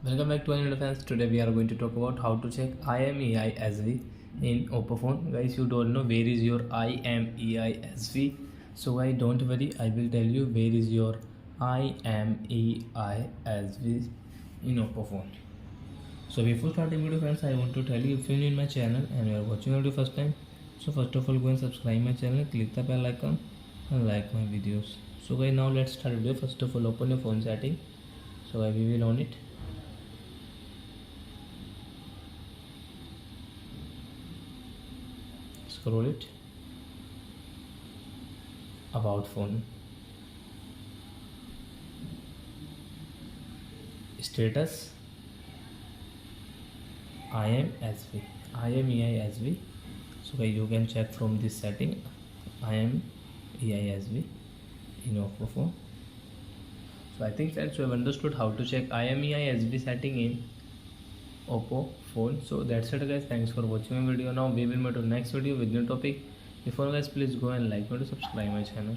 Welcome back to another fans. Today we are going to talk about how to check IMEI SV in Oppo phone. Guys, you don't know where is your IMEI SV. So guys, don't worry, I will tell you where is your IMEI SV in Oppo phone. So before starting video friends, I want to tell you, if you are new in my channel and you are watching video first time, so first of all go and subscribe my channel, click the bell icon and like my videos. So guys, now let's start video. First of all, open your phone setting. So guys, we will on it. Scroll it, about phone, status, IMEI SV. So guys, you can check from this setting, IMEI SV in Oppo phone. So I think friends, you have understood how to check IMEI SV setting in Oppo phone. So that's it guys, thanks for watching my video. Now we will meet on next video with new topic. Before guys, please go and like and subscribe my channel.